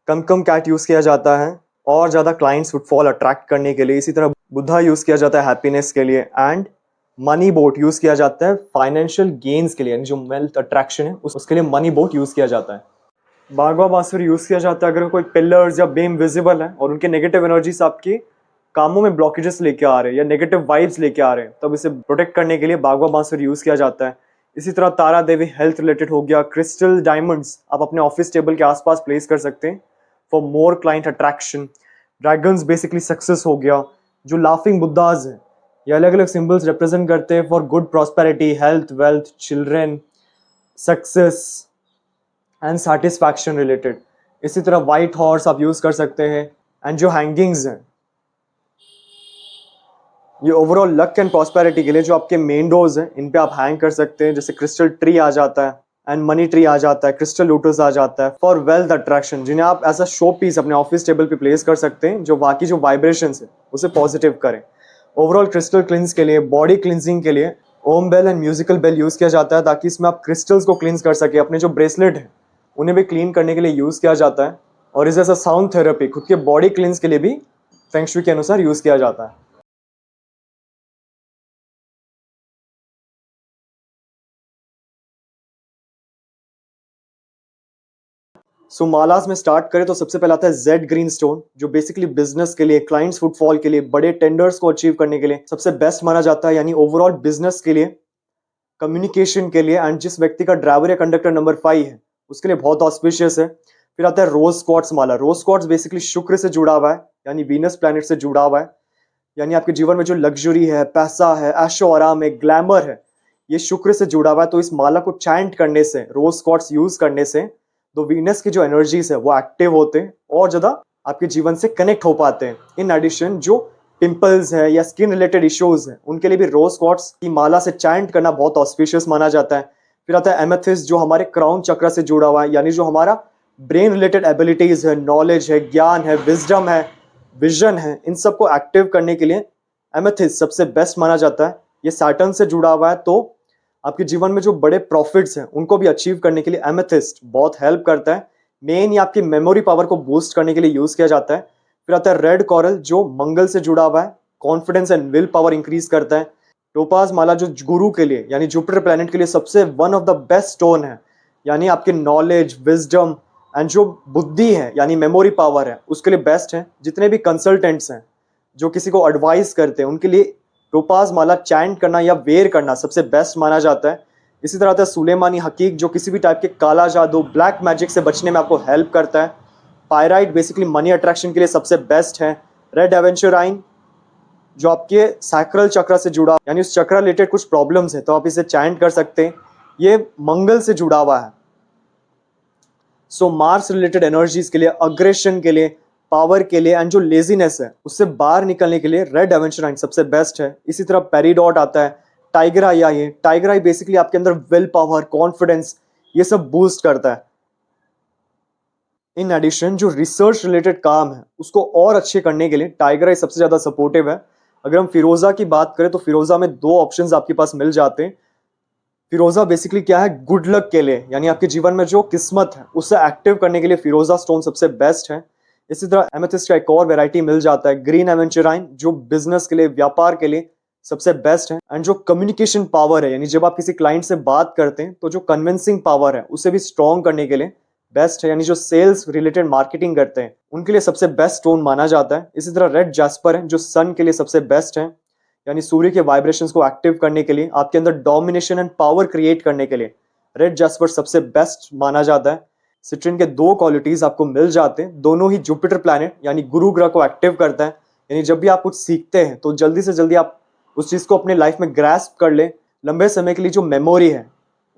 कम कैट यूज किया जाता है और ज्यादा क्लाइंट्स फुटफॉल अट्रैक्ट करने के लिए। इसी तरह बुद्धा यूज किया जाता है हैप्पीनेस के लिए एंड मनी बोट यूज किया जाता है फाइनेंशियल गेन्स के लिए, यानी जो वेल्थ अट्रैक्शन है उसके लिए मनी बोट यूज किया जाता है। बागवा बांसुरी यूज किया जाता है अगर कोई पिलर्स या बीम विजिबल है और उनके नेगेटिव एनर्जीज आपके कामों में ब्लॉकेजेस लेके आ रहे हैं या नेगेटिव वाइब्स लेके आ रहे हैं, तब इसे प्रोटेक्ट करने के लिए बागवा बांसुरी यूज किया जाता है। इसी तरह तारा देवी हेल्थ रिलेटेड हो गया। क्रिस्टल डायमंड्स आप अपने ऑफिस टेबल के आसपास प्लेस कर सकते हैं for more client attraction. Dragons basically success हो गया। जो लाफिंग बुद्धाज हैं ये अलग अलग सिंबल्स रिप्रेजेंट करते हैं for good prosperity, health, wealth, children, success and satisfaction related. इसी तरह व्हाइट हॉर्स आप यूज कर सकते हैं। एंड जो हैंगिंग्स हैं ये ओवरऑल लक एंड प्रॉस्पेरिटी के लिए जो आपके मेन डोर्स हैं इन पे आप हैंग कर सकते हैं। जैसे क्रिस्टल ट्री आ जाता है एंड मनी ट्री आ जाता है, क्रिस्टल लोटस आ जाता है फॉर वेल्थ अट्रैक्शन, जिन्हें आप एज अ शो पीस अपने ऑफिस टेबल पे प्लेस कर सकते हैं जो बाकी जो वाइब्रेशंस है उसे पॉजिटिव करें। ओवरऑल क्रिस्टल क्लिंस के लिए, बॉडी क्लिंजिंग के लिए Om bell and musical bell use किया जाता है ताकि इसमें आप क्रिस्टल्स को क्लींस कर सके। अपने जो ब्रेसलेट है उन्हें भी क्लीन करने के लिए यूज किया जाता है और इस जैसा साउंड थेरेपी खुद के बॉडी क्लींस के लिए भी फेंग शुई के अनुसार यूज किया जाता है। सो मालास में स्टार्ट करें तो सबसे पहले आता है जेड ग्रीन स्टोन जो बेसिकली बिजनेस के लिए, क्लाइंट्स फुटफॉल के लिए, बड़े टेंडर्स को अचीव करने के लिए सबसे बेस्ट माना जाता है, यानी ओवरऑल बिजनेस के लिए, कम्युनिकेशन के लिए एंड जिस व्यक्ति का ड्राइवर या कंडक्टर नंबर 5 है उसके लिए बहुत ऑस्पिशियस है। फिर आता है रोज क्वार्ट्स माला। रोज क्वार्ट्स बेसिकली शुक्र से जुड़ा हुआ है, यानी वीनस प्लैनेट से जुड़ा हुआ है, यानी आपके जीवन में जो लग्जरी है, पैसा है, ऐशो आराम है, ग्लैमर है, ये शुक्र से जुड़ा हुआ है। तो इस माला को चैंट करने से, रोज क्वार्ट्स यूज करने से तो वीनस की जो एनर्जीज है वो एक्टिव होते हैं और ज्यादा आपके जीवन से कनेक्ट हो पाते हैं। इन एडिशन जो पिंपल्स है या स्किन रिलेटेड इश्यूज है उनके लिए भी रोज क्वार्ट्स की माला से चैंट करना बहुत ऑस्पिशियस माना जाता है। फिर आता है एमेथिस्ट जो हमारे क्राउन चक्र से जुड़ा हुआ है, यानी जो हमारा ब्रेन रिलेटेड एबिलिटीज है, नॉलेज है, ज्ञान है, विजडम है, विजन है, इन सबको एक्टिव करने के लिए एमेथिस्ट सबसे बेस्ट माना जाता है। ये सैटर्न से जुड़ा हुआ है तो आपके जीवन में जो बड़े प्रॉफिट्स हैं उनको भी अचीव करने के लिए एमेथिस्ट बहुत हेल्प करता है। मेन ये आपकी मेमोरी पावर को बूस्ट करने के लिए यूज किया जाता है। फिर आता है रेड कॉरल जो मंगल से जुड़ा हुआ है, confidence and will power increase करता है। टोपाज माला जो गुरु के लिए यानी जुपिटर प्लैनेट के लिए सबसे one of the best stone है, यानी आपके नॉलेज, विजडम एंड जो बुद्धि है यानी मेमोरी पावर है उसके लिए बेस्ट है। जितने भी कंसल्टेंट्स हैं जो किसी को एडवाइस करते हैं उनके लिए टोपाज माला चैंट करना या वेयर करना सबसे बेस्ट माना जाता है। इसी तरह आता है सुलेमानी हकीक जो किसी भी टाइप के काला जादू, ब्लैक मैजिक से बचने में आपको हेल्प करता है। पायराइट बेसिकली मनी अट्रैक्शन के लिए सबसे बेस्ट है। रेड एवेंचुराइन जो आपके सैक्रल चक्र से जुड़ा, यानी उस चक्र रिलेटेड कुछ प्रॉब्लम्स है तो आप इसे चैंट कर सकते हैं, ये मंगल से जुड़ा हुआ है। सो मार्स रिलेटेड एनर्जीज के लिए, अग्रेशन के लिए, पावर के लिए एंड जो लेजीनेस है उससे बाहर निकलने के लिए रेड एवेंचुराइन सबसे बेस्ट है। इसी तरह पेरिडॉट आता है, टाइगर आई, ये टाइगर आई बेसिकली आपके अंदर विल पावर, कॉन्फिडेंस ये सब बूस्ट करता है। इन एडिशन जो रिसर्च रिलेटेड काम है उसको और अच्छे करने के लिए टाइगर आई सबसे ज्यादा सपोर्टिव है। अगर हम फिरोजा की बात करें तो फिरोजा में 2 ऑप्शंस आपके पास मिल जाते हैं। फिरोजा बेसिकली क्या है, गुड लक के लिए, यानी आपके जीवन में जो किस्मत है उससे एक्टिव करने के लिए फिरोजा स्टोन सबसे बेस्ट है। इसी तरह एमेथिस्ट का एक और वैरायटी मिल जाता है, ग्रीन एवेंचुराइन जो बिजनेस के लिए, व्यापार के लिए, सबसे बेस्ट है। एंड जो कम्युनिकेशन पावर है, यानी जब आप किसी क्लाइंट से बात करते हैं तो जो कन्विंसिंग पावर है उसे भी स्ट्रॉन्ग करने के लिए बेस्ट है। यानी जो सेल्स रिलेटेड मार्केटिंग करते हैं उनके लिए सबसे बेस्ट स्टोन माना जाता है। इसी तरह रेड जैस्पर है जो सन के लिए सबसे बेस्ट है, यानी सूर्य के वाइब्रेशंस को एक्टिव करने के लिए, आपके अंदर डोमिनेशन एंड पावर क्रिएट करने के लिए रेड जैस्पर सबसे बेस्ट माना जाता है। सिट्रिन के दो क्वालिटीज आपको मिल जाते हैं, दोनों ही जुपिटर प्लैनेट यानी गुरु ग्रह को एक्टिव करता है। यानी जब भी आप कुछ सीखते हैं तो जल्दी से जल्दी आप उस चीज को अपने लाइफ में ग्रैस्प कर ले, लंबे समय के लिए जो मेमोरी है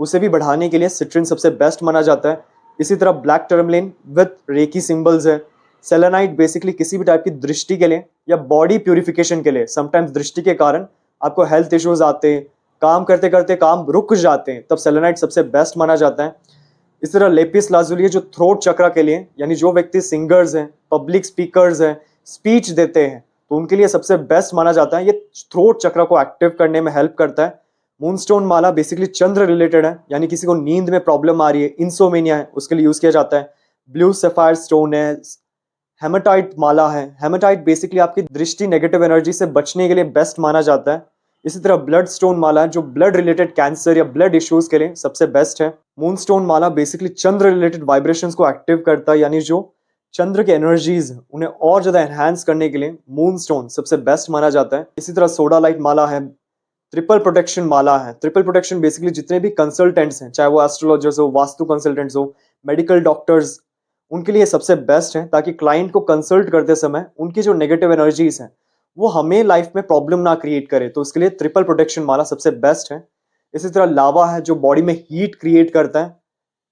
उसे भी बढ़ाने के लिए सिट्रिन सबसे बेस्ट माना जाता है। इसी तरह black tourmaline with reiki symbols है। सेलेनाइट बेसिकली किसी भी टाइप की दृष्टि के लिए या बॉडी प्यूरिफिकेशन के लिए, समटाइम्स दृष्टि के कारण आपको हेल्थ इश्यूज आते हैं, काम करते करते काम रुक जाते हैं, तब सेलेनाइट सबसे बेस्ट माना जाता है। इस तरह लेपिस लाजुली जो थ्रोट चक्र के लिए, यानी जो व्यक्ति सिंगर्स हैं, पब्लिक स्पीकर्स हैं, स्पीच देते हैं तो उनके लिए सबसे बेस्ट माना जाता है। ये थ्रोट चक्र को एक्टिव करने में हेल्प करता है। मूनस्टोन माला बेसिकली चंद्र रिलेटेड है, यानी किसी को नींद में प्रॉब्लम आ रही है, इंसोमेनिया है, उसके लिए यूज किया जाता है। ब्लू सफायर स्टोन है। हेमाटाइट माला है। हेमाटाइट बेसिकली आपकी दृष्टि नेगेटिव एनर्जी से बचने के लिए बेस्ट माना जाता है। इसी तरह ब्लड स्टोन माला है जो ब्लड रिलेटेड कैंसर या ब्लड इश्यूज के लिए सबसे बेस्ट है। मून स्टोन माला बेसिकली चंद्र रिलेटेड वाइब्रेशंस को एक्टिव करता है, यानी जो चंद्र के एनर्जीज उन्हें और ज्यादा एनहांस करने के लिए मून स्टोन सबसे बेस्ट माना जाता है। इसी तरह सोडा लाइट माला है। ट्रिपल प्रोटेक्शन माला है। ट्रिपल प्रोटेक्शन बेसिकली जितने भी कंसल्टेंट्स हैं, चाहे वो एस्ट्रोलॉजर्स हो, वास्तु कंसल्टेंट्स हो, मेडिकल डॉक्टर्स, उनके लिए सबसे बेस्ट है, ताकि क्लाइंट को कंसल्ट करते समय उनकी जो नेगेटिव एनर्जीज हैं वो हमें लाइफ में प्रॉब्लम ना क्रिएट करे, तो उसके लिए ट्रिपल प्रोटेक्शन माला सबसे बेस्ट है। इसी तरह लावा है जो बॉडी में हीट क्रिएट करता है,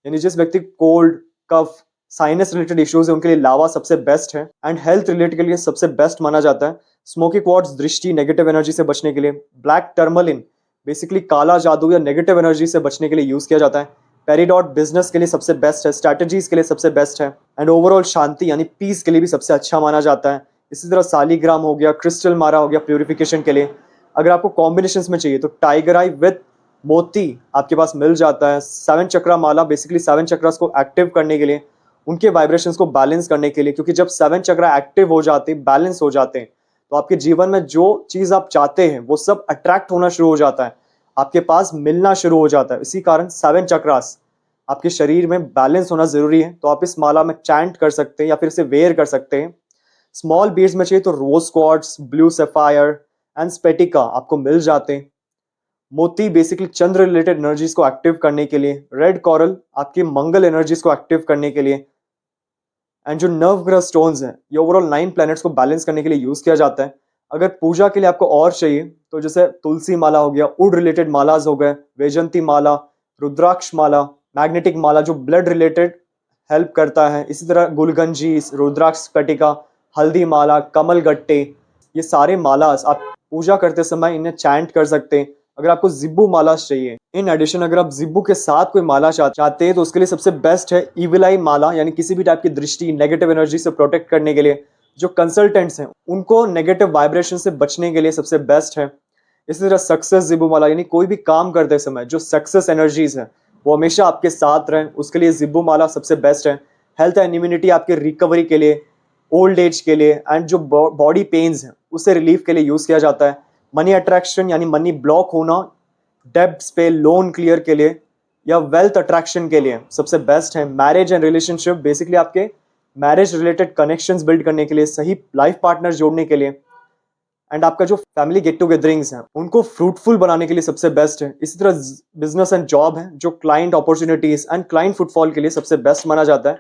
यानी जिस व्यक्ति कोल्ड, कफ, साइनस रिलेटेड इश्यूज है उनके लिए लावा सबसे बेस्ट है। एंड हेल्थ रिलेटेड के लिए सबसे बेस्ट माना जाता है। स्मोकी क्वार्ट्ज दृष्टि नेगेटिव एनर्जी से बचने के लिए। ब्लैक टर्मलिन बेसिकली काला जादू या नेगेटिव एनर्जी से बचने के लिए यूज किया जाता है। पेरिडॉट बिजनेस के लिए सबसे बेस्ट है, स्ट्रैटेजीज के लिए सबसे बेस्ट है, एंड ओवरऑल शांति यानी पीस के लिए भी सबसे अच्छा माना जाता है। इसी तरह सालीग्राम हो गया, क्रिस्टल मारा हो गया प्यूरिफिकेशन के लिए। अगर आपको कॉम्बिनेशंस में चाहिए तो टाइगर आई विद मोती आपके पास मिल जाता है। 7 चक्रा माला बेसिकली 7 चक्रास को एक्टिव करने के लिए, उनके वाइब्रेशंस को बैलेंस करने के लिए, क्योंकि जब 7 चक्रा एक्टिव हो जाते हैं, बैलेंस हो जाते हैं, तो आपके जीवन में जो चीज आप चाहते हैं वो सब अट्रैक्ट होना शुरू हो जाता है, आपके पास मिलना शुरू हो जाता है। इसी कारण 7 चक्रास आपके शरीर में बैलेंस होना जरूरी है। तो आप इस माला में चैंट कर सकते हैं या फिर इसे वेयर कर सकते हैं। स्मॉल बीड्स में चाहिए तो रोज क्वार्ट्ज, ब्लू सफायर एंड स्पेटिका आपको मिल जाते हैं। मोती बेसिकली चंद्र रिलेटेड एनर्जीज को एक्टिव करने के लिए। रेड कॉरल आपकी मंगल एनर्जीज को एक्टिव करने के लिए। एंड जो नवग्रह स्टोन्स हैं ये ओवरऑल 9 प्लैनेट्स को बैलेंस करने के लिए यूज किया जाता है। अगर पूजा के लिए आपको और चाहिए तो जैसे तुलसी माला हो गया, वुड रिलेटेड मालाज हो गए, वैजंती माला, रुद्राक्ष माला, मैग्नेटिक माला जो ब्लड रिलेटेड हेल्प करता है। इसी तरह गुलगंजी, रुद्राक्ष स्फटिका, हल्दी माला, कमल गट्टे, ये सारे मालास आप पूजा करते समय इन्हें चैंट कर सकते हैं। अगर आपको जिब्बू माला चाहिए, इन एडिशन अगर आप जिब्बू के साथ कोई माला चाहते हैं तो उसके लिए सबसे बेस्ट है इविल आई माला, यानी किसी भी टाइप की दृष्टि नेगेटिव एनर्जी से प्रोटेक्ट करने के लिए। जो कंसल्टेंट्स हैं उनको नेगेटिव वाइब्रेशन से बचने के लिए सबसे बेस्ट है। इसी तरह सक्सेस जिब्बू माला, यानी कोई भी काम करते समय जो सक्सेस एनर्जीज है वो हमेशा आपके साथ रहें, उसके लिए जिब्बू माला सबसे बेस्ट है। हेल्थ एंड इम्यूनिटी आपके रिकवरी के लिए, ओल्ड एज के लिए, एंड जो बॉडी पेन्स हैं उससे रिलीफ के लिए यूज किया जाता है। मनी अट्रैक्शन यानी मनी ब्लॉक होना, डेब्ट्स पे लोन क्लियर के लिए या वेल्थ अट्रैक्शन के लिए सबसे बेस्ट है। मैरिज एंड रिलेशनशिप बेसिकली आपके मैरिज रिलेटेड कनेक्शंस बिल्ड करने के लिए, सही लाइफ पार्टनर जोड़ने के लिए, एंड आपका जो फैमिली गेट टुगेदरिंग्स हैं उनको फ्रूटफुल बनाने के लिए सबसे बेस्ट है। इसी तरह बिजनेस एंड जॉब है जो client opportunities and client footfall के लिए सबसे बेस्ट माना जाता है।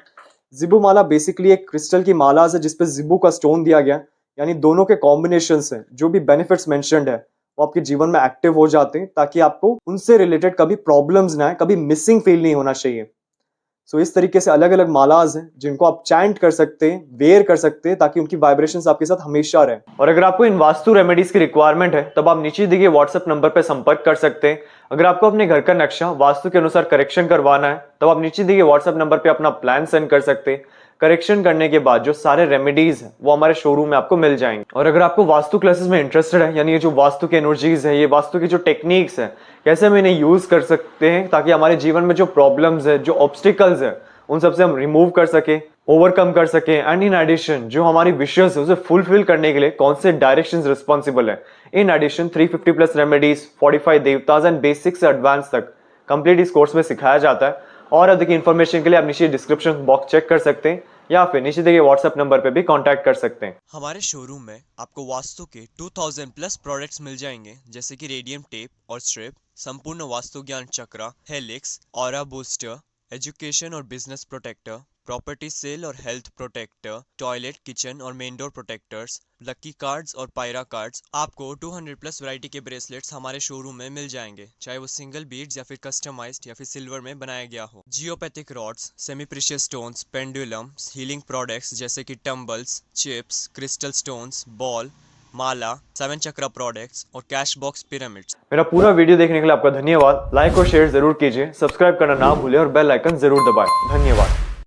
जिब्बू माला बेसिकली एक क्रिस्टल की माला है जिसपे जिब्बू का स्टोन दिया गया, यानी दोनों के कॉम्बिनेशन से जो भी बेनिफिट्स मेंशन्ड है वो आपके जीवन में एक्टिव हो जाते हैं, ताकि आपको उनसे रिलेटेड कभी प्रॉब्लम्स ना आए, कभी मिसिंग फील नहीं होना चाहिए। सो इस तरीके से अलग अलग मालाज हैं जिनको आप चैंट कर सकते हैं, वेयर कर सकते हैं, ताकि उनकी वाइब्रेशंस आपके साथ हमेशा रहे। और अगर आपको इन वास्तु रेमेडीज की रिक्वायरमेंट है तब आप नीचे दिए व्हाट्सएप नंबर पर संपर्क कर सकते हैं। अगर आपको अपने घर का नक्शा वास्तु के अनुसार करेक्शन करवाना है तब आप नीचे दिए व्हाट्सएप नंबर पर अपना प्लान सेंड कर सकते हैं। करेक्शन करने के बाद जो सारे रेमेडीज हैं वो हमारे शोरूम में आपको मिल जाएंगे। और अगर आपको वास्तु क्लासेस में इंटरेस्टेड है, यानी ये जो वास्तु की एनर्जीज है, ये वास्तु की जो टेक्निक्स है, कैसे हम इन्हें यूज कर सकते हैं ताकि हमारे जीवन में जो प्रॉब्लम्स है, जो ऑब्स्टिकल्स है, उन सबसे हम रिमूव कर सके, ओवरकम कर सकें, एंड इन एडिशन जो हमारी विशेस है उसे फुलफिल करने के लिए कौन से डायरेक्शंस रिस्पॉन्सिबल है। इन एडिशन 350 प्लस रेमेडीज, 45 देवताज एंड बेसिक से एडवांस तक कंप्लीट इस कोर्स में सिखाया जाता है। और अधिक इन्फॉर्मेशन के लिए आप नीचे डिस्क्रिप्शन बॉक्स चेक कर सकते हैं या फिर नीचे दिए व्हाट्सएप नंबर पे भी कांटेक्ट कर सकते हैं। हमारे शोरूम में आपको वास्तु के 2000 प्लस प्रोडक्ट्स मिल जाएंगे, जैसे कि रेडियम टेप और स्ट्रिप, संपूर्ण वास्तु ज्ञान चक्रा, हेलिक्स, ऑरा बूस्टर, एजुकेशन और बिजनेस प्रोटेक्टर, प्रॉपर्टी सेल और हेल्थ प्रोटेक्टर, टॉयलेट, किचन और main door protectors, lucky cards और पायरा कार्ड्स। आपको 200 प्लस वैरायटी के ब्रेसलेट्स हमारे शोरूम में मिल जाएंगे, चाहे वो सिंगल बीड्स या फिर कस्टमाइज्ड या फिर सिल्वर में बनाया गया हो। Geopathic rods, semi precious stones, pendulums, healing products जैसे कि tumbles, chips, crystal stones, ball, माला, 7 चक्रा प्रोडक्ट्स और कैश बॉक्स पिरामिड्स। मेरा पूरा वीडियो देखने के लिए आपका धन्यवाद। लाइक और शेयर जरूर कीजिए, सब्सक्राइब करना ना भूलें और बेल आइकन जरूर दबाएं। धन्यवाद।